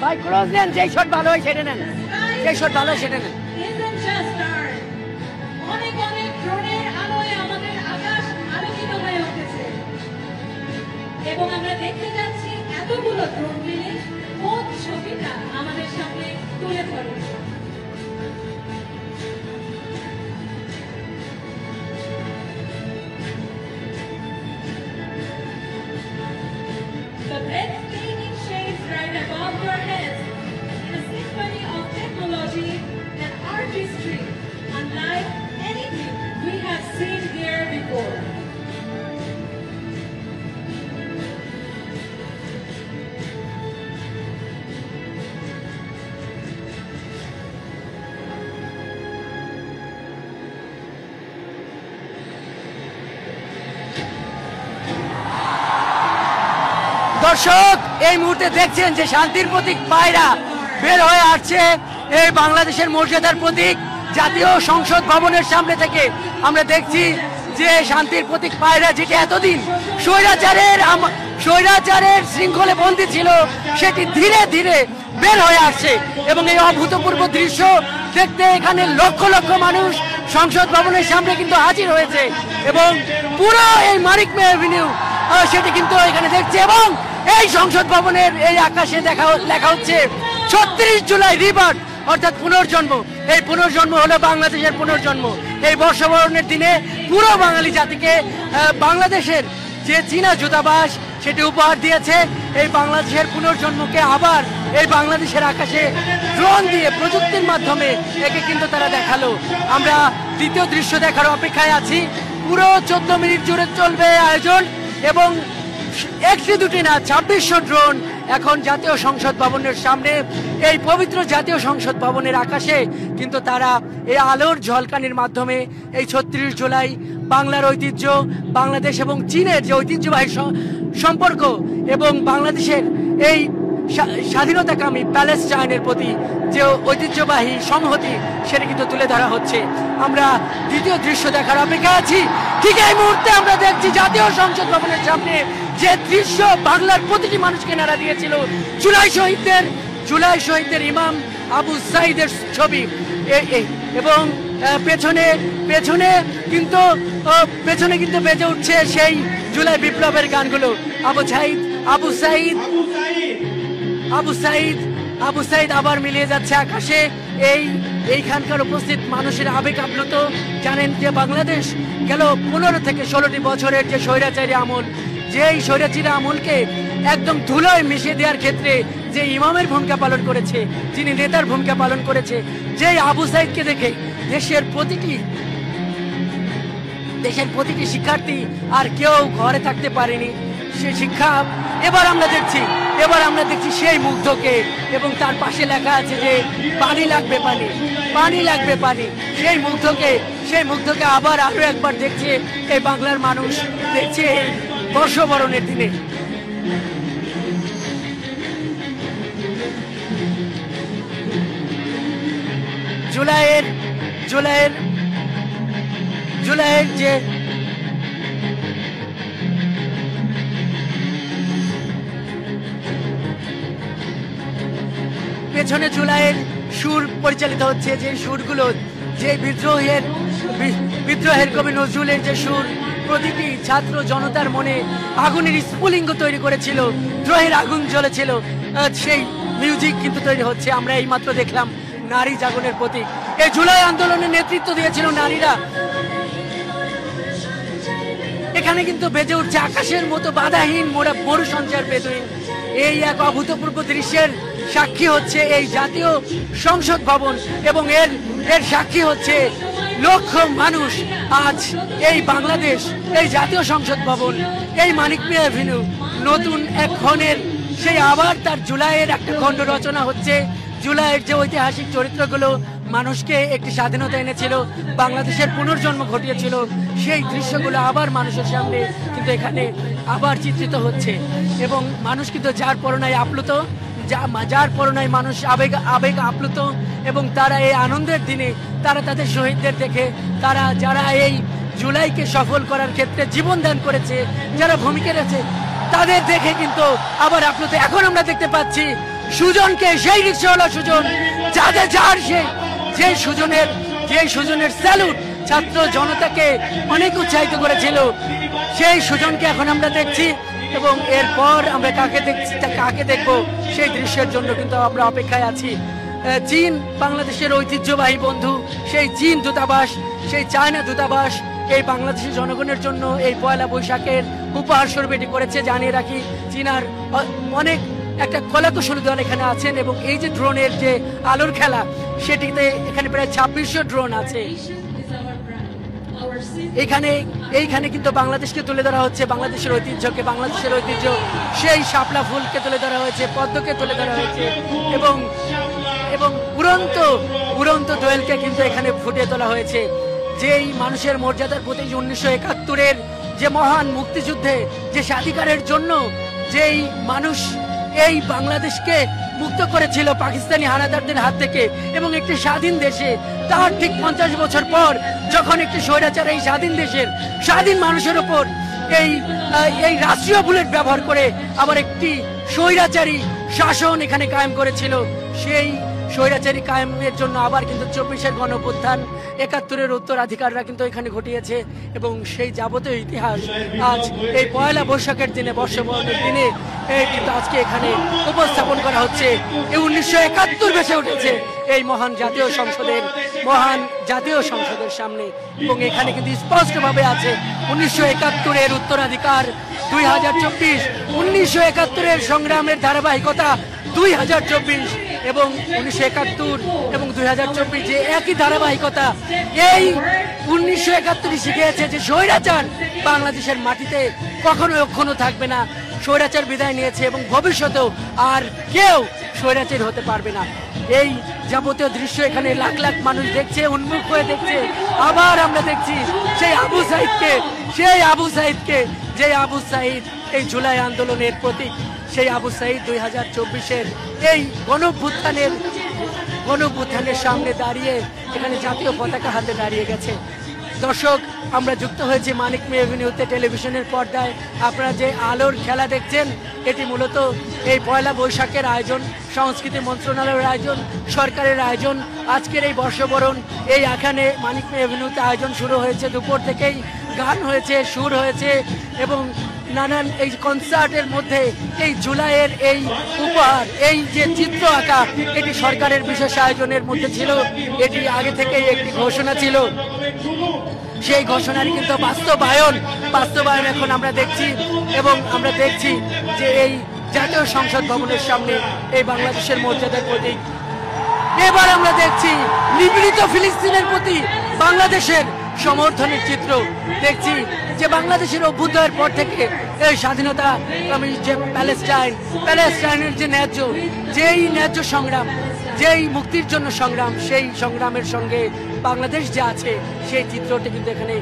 ভাই ক্লোজ নেন, যেই শট ভালো হয় সেটা নেন, যেই শট ভালো হয় সেটা নেন। অনেক অনেক ড্রোনের আলোয় আমাদের আকাশ আলোকিত হয়ে উঠেছে এবং আমরা দেখতে যাচ্ছি এতগুলো ড্রোন মিলে কোন ছবিটা আমাদের সামনে তুলে ধরে। The breathtaking shapes right above your heads in a symphony of technology and artistry unlike anything we have seen here before. দর্শক এই মুহূর্তে দেখছেন যে শান্তির প্রতীক পায়রা বের হয়ে আসছে এই বাংলাদেশের মর্যাদার প্রতীক জাতীয় সংসদ ভবনের সামনে থেকে। আমরা দেখছি যে শান্তির প্রতীক পায়রা, যেটি এতদিন স্বৈরাচারের শৃঙ্খলে বন্দী ছিল, সেটি ধীরে ধীরে বের হয়ে আসছে এবং এই অভূতপূর্ব দৃশ্য দেখতে এখানে লক্ষ লক্ষ মানুষ সংসদ ভবনের সামনে কিন্তু হাজির হয়েছে এবং পুরো এই মানিক মে এভিনিউ সেটি কিন্তু এখানে দেখছে এবং এই সংসদ ভবনের এই আকাশে লেখা হচ্ছে ৩৬ জুলাই রিবার্থ, অর্থাৎ পুনর্জন্ম। এই পুনর্জন্ম হলো বাংলাদেশের পুনর্জন্ম। এই বর্ষবরণের দিনে পুরো বাঙালি জাতিকে বাংলাদেশের যে চীনা দূতাবাস সেটি উপহার দিয়েছে এই বাংলাদেশের পুনর্জন্মকে আবার এই বাংলাদেশের আকাশে ড্রোন দিয়ে প্রযুক্তির মাধ্যমে একে কিন্তু তারা দেখালো। আমরা দ্বিতীয় দৃশ্য দেখার অপেক্ষায় আছি। পুরো 14 মিনিট জুড়ে চলবে আয়োজন এবং একটি দুটি না ২৬০০ ড্রোন এখন জাতীয় সংসদ ভবনের সামনে, এই পবিত্র জাতীয় সংসদ ভবনের আকাশে কিন্তু তারা এই আলোর ঝলকানির মাধ্যমে এই ৩৬ জুলাই বাংলার ঐতিহ্য, বাংলাদেশ এবং চীনের যে ঐতিহ্যবাহী সম্পর্ক এবং বাংলাদেশের এই স্বাধীনতাকামী প্যালেস্টাইনের প্রতি যে ঐতিহ্যবাহী সংহতি সেটা কিন্তু তুলে ধরা হচ্ছে। আমরা দ্বিতীয় দৃশ্য দেখার অপেক্ষা আছি। ঠিক এই মুহূর্তে আমরা দেখছি জাতীয় সংসদ ভবনের সামনে যে দৃশ্য বাংলার প্রতিটি মানুষকে নাড়া দিয়েছিল, জুলাই শহীদদের ইমাম আবু সাঈদের ছবি এবং পেছনে কিন্তু বেজে উঠছে সেই জুলাই বিপ্লবের গানগুলো। আবু সাঈদ আবার মিলিয়ে যাচ্ছে আকাশে। এইখানকার উপস্থিত মানুষের আবেগ আপ্লুত। জানেন যে বাংলাদেশ গেল 15 থেকে 16টি বছরের যে স্বৈরাচারী আমল, যেই স্বৈরাচারী আমলকে একদম ধুলোয় মিশিয়ে দেওয়ার ক্ষেত্রে যে ইমামের ভূমিকা পালন করেছে, যিনি নেতার ভূমিকা পালন করেছে, যেই আবু সাঈদকে দেখে দেশের প্রতিটি শিক্ষার্থী আর কেউ ঘরে থাকতে পারেনি। সে শিক্ষা এবার আমরা দেখছি সেই মুগ্ধকে এবং তার পাশে লেখা আছে যে পানি লাগবে পানি। সেই মুগ্ধকে আবার আরো একবার দেখছে এই বাংলার মানুষ, দেখছে এই বর্ষবরণের দিনে। জুলাইয়ের যে পেছনে জুলাইয়ের সুর পরিচালিত হচ্ছে, যে সুরগুলো যে বিদ্রোহের কবি নজরুলের যে সুর প্রতিটি ছাত্র জনতার মনে আগুনের স্ফুলিঙ্গ তৈরি করেছিল, দ্রোহের আগুন জ্বলেছিল, সেই মিউজিক কিন্তু তৈরি হচ্ছে। আমরা এইমাত্র দেখলাম নারী জাগরণের প্রতীক। এই জুলাই আন্দোলনের নেতৃত্ব দিয়েছিল নারীরা। এখানে কিন্তু বেজে উঠছে আকাশের মতো বাধাহীন মরু সঞ্চার বেদুইন। এই এক অভূতপূর্ব দৃশ্যের সাক্ষী হচ্ছে এই জাতীয় সংসদ ভবন এবং এর সাক্ষী হচ্ছে লক্ষ মানুষ। আজ এই বাংলাদেশ, এই জাতীয় সংসদ ভবন, এই মানিক মে এভিনিউ নতুন এক ক্ষণের সেই আবার তার জুলাইয়ের একটা খণ্ড রচনা হচ্ছে। জুলাইয়ের যে ঐতিহাসিক চরিত্রগুলো মানুষকে একটি স্বাধীনতা এনেছিল, বাংলাদেশের পুনর্জন্ম ঘটিয়েছিল, সেই দৃশ্যগুলো আবার মানুষের সামনে কিন্তু এখানে আবার চিত্রিত হচ্ছে এবং মানুষ কিন্তু যার পরনায় আপ্লুত, যার পরনায় মানুষ আবেগ আপ্লুত এবং তারা এই আনন্দের দিনে তারা তাদের শহীদদের দেখে, যারা এই জুলাইকে সফল করার ক্ষেত্রে জীবন দান করেছে, যারা ভূমিকা রেখেছে, তাদের দেখে কিন্তু আবার আপ্লুত। এখন আমরা দেখতে পাচ্ছি সুজনকে, সেই রিক্সাওয়ালা সুজন, যার যে সুজনের স্যালুট ছাত্র জনতাকে অনেক উৎসাহিত করেছিল, সেই সুজনকে এখন আমরা দেখছি। এবং এরপর আমরা কাকে দেখবো সেই দৃশ্যের জন্য কিন্তু আমরা অপেক্ষায় আছি। চীন বাংলাদেশের ঐতিহ্যবাহী বন্ধু, সেই চীন দূতাবাস, সেই চায়না দূতাবাস এই বাংলাদেশের জনগণের জন্য এই পয়লা বৈশাখের উপহার স্বরূপ এটি করেছে। জানিয়ে রাখি, চীনার অনেক একটা কলাকুশলী দল এখানে আছেন এবং এই যে ড্রোনের যে আলোর খেলা, সেটিতে এখানে প্রায় 2600 ড্রোন আছে। এইখানে কিন্তু বাংলাদেশকে তুলে ধরা হচ্ছে, বাংলাদেশের ঐতিহ্য, সেই শাপলা ফুলকে তুলে ধরা হয়েছে, পদ্মকে তুলে ধরা হয়েছে এবং উড়ন্ত দোয়েলকে কিন্তু এখানে ফুটিয়ে তোলা হয়েছে। যেই মানুষের মর্যাদার প্রতি 1971-এর যে মহান মুক্তিযুদ্ধে, যে স্বাধিকারের জন্য যেই মানুষ এই বাংলাদেশকে মুক্ত করেছিল পাকিস্তানি হানাদারদের হাত থেকে এবং একটি স্বাধীন দেশে, তার ঠিক 50 বছর পর যখন একটি স্বৈরাচার এই স্বাধীন দেশের স্বাধীন মানুষের উপর এই রাষ্ট্রীয় বুলেট ব্যবহার করে আবার একটি স্বৈরাচারী শাসন এখানে কায়েম করেছিল, সেই স্বৈরাচারী কায়েমের জন্য আবার কিন্তু 24-এর গণঅভ্যুত্থান, 71-এর উত্তরাধিকাররা কিন্তু এখানে ঘটিয়েছে এবং সেই যাবতীয় ইতিহাস আজ এই পয়লা বৈশাখের দিনে, বর্ষবরণের দিনে কিন্তু আজকে এখানে উপস্থাপন করা হচ্ছে। এই 1971 ভেসে উঠেছে এই মহান জাতীয় সংসদের সামনে এবং এখানে কিন্তু স্পষ্টভাবে আছে 1971-এর উত্তরাধিকার 2024, 1971-এর সংগ্রামের ধারাবাহিকতা 2024 এবং 1971 এবং 2024 যে একই ধারাবাহিকতা। এই 1971 শিখিয়েছে যে স্বৈরাচার বাংলাদেশের মাটিতে কখনো থাকবে না, স্বৈরাচার বিদায় নিয়েছে এবং ভবিষ্যতেও আর কেউ স্বৈরাচার হতে পারবে না। এই যাবতীয় দৃশ্য এখানে লাখ লাখ মানুষ দেখছে, উন্মুখ হয়ে দেখছে। আবার আমরা দেখছি সেই আবু সাইদকে, যে আবু সাইদ এই জুলাই আন্দোলনের প্রতীক, সেই আবু সাইদ 2024-এর এই গণঅভ্যুত্থানের সামনে দাঁড়িয়ে এখানে জাতীয় পতাকা হাতে দাঁড়িয়ে গেছে। দর্শক, আমরা যুক্ত হয়েছি মানিক মিয়া এভিনিউতে টেলিভিশনের পর্দায়। আপনারা যে আলোর খেলা দেখছেন, এটি মূলত এই পয়লা বৈশাখের আয়োজন, সংস্কৃতি মন্ত্রণালয়ের আয়োজন, সরকারের আয়োজন। আজকের এই বর্ষবরণ এখানে মানিক মিয়া এভিনিউতে আয়োজন শুরু হয়েছে, দুপুর থেকেই গান হয়েছে, সুর হয়েছে এবং নানান এই কনসার্টের মধ্যে এই জুলাইয়ের এই উপহার, এই যে চিত্র আঁকা, এটি সরকারের বিশেষ আয়োজনের মধ্যে ছিল। এটি আগে থেকেই একটি ঘোষণা ছিল, সেই ঘোষণার কিন্তু বাস্তবায়ন এখন আমরা দেখছি এবং আমরা দেখছি যে এই জাতীয় সংসদ ভবনের সামনে এই বাংলাদেশের মর্যাদার প্রতীক। এবার আমরা দেখছি নিপীড়িত ফিলিস্তিনের প্রতি বাংলাদেশের সমর্থনের চিত্র। দেখছি যে বাংলাদেশের অভ্যুদয়ের পর থেকে এই স্বাধীনতা, যে প্যালেস্টাইনের যে ন্যায্য সংগ্রাম, যেই মুক্তির জন্য সংগ্রাম, সেই সংগ্রামের সঙ্গে বাংলাদেশ যে আছে সেই চিত্রটি কিন্তু এখানে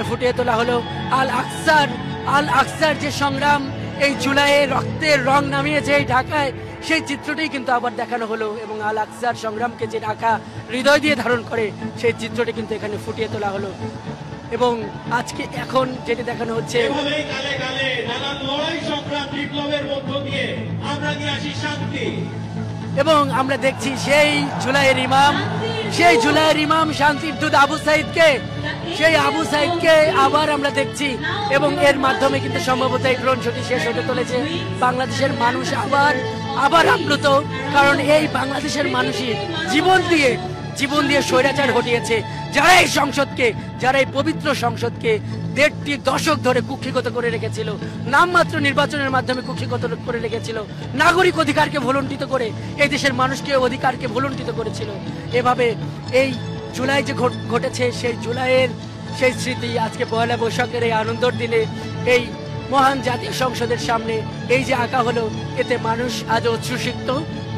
ফুটিয়ে তোলা হলো। আল আকসার যে সংগ্রাম, এই জুলাইয়ে রক্তের রং নামিয়েছে এই ঢাকায়, সেই চিত্রটাই কিন্তু আবার দেখানো হলো এবং আল আকসার সংগ্রামকে যে ঢাকা হৃদয় দিয়ে ধারণ করে সেই চিত্রটি কিন্তু এখানে ফুটিয়ে তোলা হলো। এবং আজকে এখন যেটি দেখানো হচ্ছে, এবং আমরা দেখছি সেই জুলাইয়ের ইমাম শান্তির দূত আবু সাইদকে আবার আমরা দেখছি এবং এর মাধ্যমে কিন্তু সম্ভবত এই ড্রোন শোটি শেষ হতে চলেছে। বাংলাদেশের মানুষ আবার আপ্লুত, কারণ এই বাংলাদেশের মানুষই জীবন দিয়ে স্বৈরাচার ঘটিয়েছে, যারা এই পবিত্র সংসদকে 1.5 দশক ধরে কুক্ষিগত করে রেখেছিল, নামমাত্র নির্বাচনের মাধ্যমে কুক্ষিগত করে রেখেছিল, নাগরিক অধিকারকে ভুলুণ্ঠিত করে এই দেশের মানুষকে অধিকারকে ভুলুণ্ঠিত করেছিল। এভাবে এই জুলাই যে ঘটেছে, সেই জুলাইয়ের সেই স্মৃতি আজকে পয়লা বৈশাখের এই আনন্দের দিনে এই মহান জাতীয় সংসদের সামনে এই যে আঁকা হলো, এতে মানুষ আজ উচ্ছ্বসিত।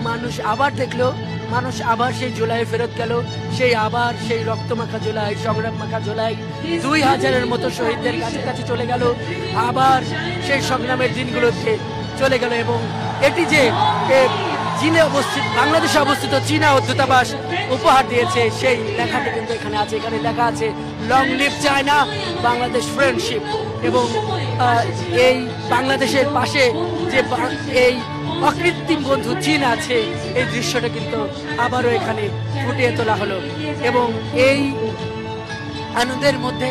মানুষ আবার দেখলো, মানুষ আবার সেই জুলাই ফেরত গেল, সেই রক্তমাখা জুলাই, সংগ্রাম মাখা জুলাই, 2000-এর মতো শহীদদের কাছাকাছি চলে গেল, আবার সেই সংগ্রামের দিনগুলোতে চলে গেল। এবং এটি যে বাংলাদেশে অবস্থিত চীনা দূতাবাস উপহার দিয়েছে, সেই লেখাটি কিন্তু এখানে আছে। এখানে লেখা আছে long live China, Bangladesh friendship. এবং এই বাংলাদেশের পাশে যে এই অকৃত্রিম বন্ধু চীন আছে, এই দৃশ্যটা কিন্তু আবারও এখানে ফুটিয়ে তোলা হলো। এবং এই আনন্দের মধ্যে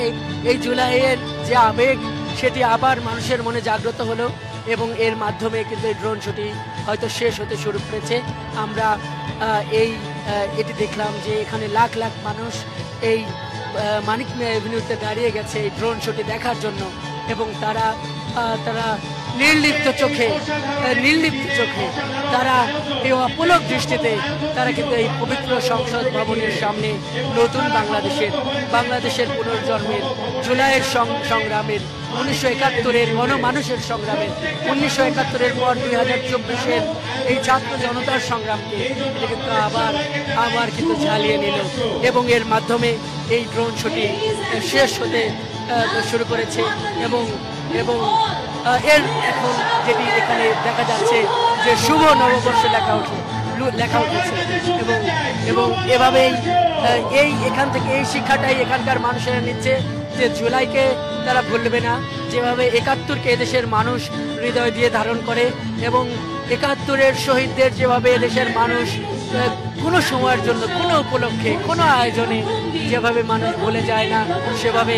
এই জুলাইয়ের যে আবেগ সেটি আবার মানুষের মনে জাগ্রত হলো এবং এর মাধ্যমে কিন্তু এই ড্রোন শুটি হয়তো শেষ হতে শুরু করেছে। আমরা এটি দেখলাম যে এখানে লাখ লাখ মানুষ এই মানিক মিয়া এভিনিউতে দাঁড়িয়ে গেছে এই ড্রোন শুটি দেখার জন্য এবং তারা নির্লিপ্ত চোখে তারা এই অপলক দৃষ্টিতে তারা কিন্তু এই পবিত্র সংসদ ভবনের সামনে নতুন বাংলাদেশের পুনর্জন্মের, জুলাইয়ের সংগ্রামের, 1971-এর গণমানুষের সংগ্রামের, 1971-এর পর 2024-এর এই ছাত্র জনতার সংগ্রামকে এটা কিন্তু আবার কিন্তু ঝালিয়ে নিল এবং এর মাধ্যমে এই ড্রোন শুটি শেষ হতে শুরু করেছে এবং এর এখন যেটি এখানে দেখা যাচ্ছে যে শুভ নববর্ষ লেখা উঠেছে এবং এভাবেই এখান থেকে এই শিক্ষাটাই এখানকার মানুষেরা নিচ্ছে যে জুলাইকে তারা ভুলবে না, যেভাবে 71-কে এদেশের মানুষ হৃদয় দিয়ে ধারণ করে এবং 71-এর শহীদদের যেভাবে এদেশের মানুষ কোনো সময়ের জন্য, কোনো উপলক্ষে, কোনো আয়োজনে যেভাবে মানুষ ভুলে যায় না, সেভাবে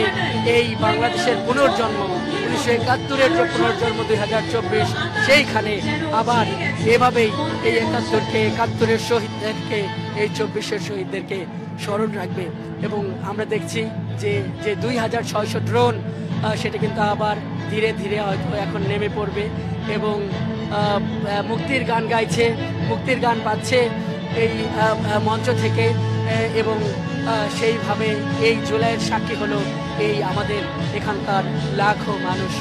এই বাংলাদেশের পুনর্জন্ম, 1971-এর যে পুনর্জন্ম 2024, সেইখানে আবার এভাবেই এই 71-এর শহীদদেরকে, এই 24-এর শহীদদেরকে স্মরণ রাখবে। এবং আমরা দেখছি যে 2600 ড্রোন সেটা কিন্তু আবার ধীরে ধীরে হয়তো এখন নেমে পড়বে এবং মুক্তির গান গাইছে, মুক্তির গান বাজছে এই মঞ্চ থেকে এবং সেইভাবে এই জুলাইয়ের সাক্ষী হলো এই আমাদের এখানকার লাখো মানুষ।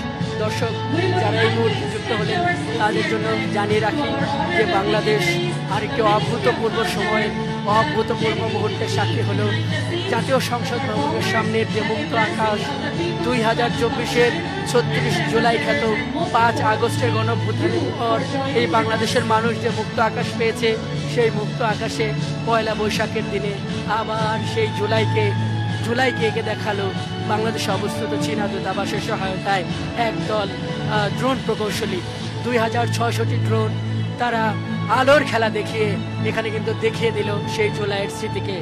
দর্শক যারা এই মুহূর্তে যুক্ত হলেন তাদের জন্য জানিয়ে রাখি যে বাংলাদেশ আরেকটি অভূতপূর্ব সময়ের, অভূতপূর্ব মুহূর্তের সাক্ষী হলো। জাতীয় সংসদ ভবনের সামনের যে মুক্ত আকাশ, 2024-এর 36 জুলাই খ্যাত 5 আগস্টের গণঅভ্যুত্থানের পর এই বাংলাদেশের মানুষ যে মুক্ত আকাশ পেয়েছে, সেই মুক্ত আকাশে পয়লা বৈশাখের দিনে আবার সেই জুলাইকে এঁকে দেখালো বাংলাদেশে অবস্থিত চীনা দূতাবাসের সহায়তায় একদল ড্রোন প্রকৌশলী, 2600টি ড্রোন তারা আলোর খেলা দেখিয়ে এখানে কিন্তু দেখিয়ে দিল সেই জুলাইয়ের স্মৃতিকে।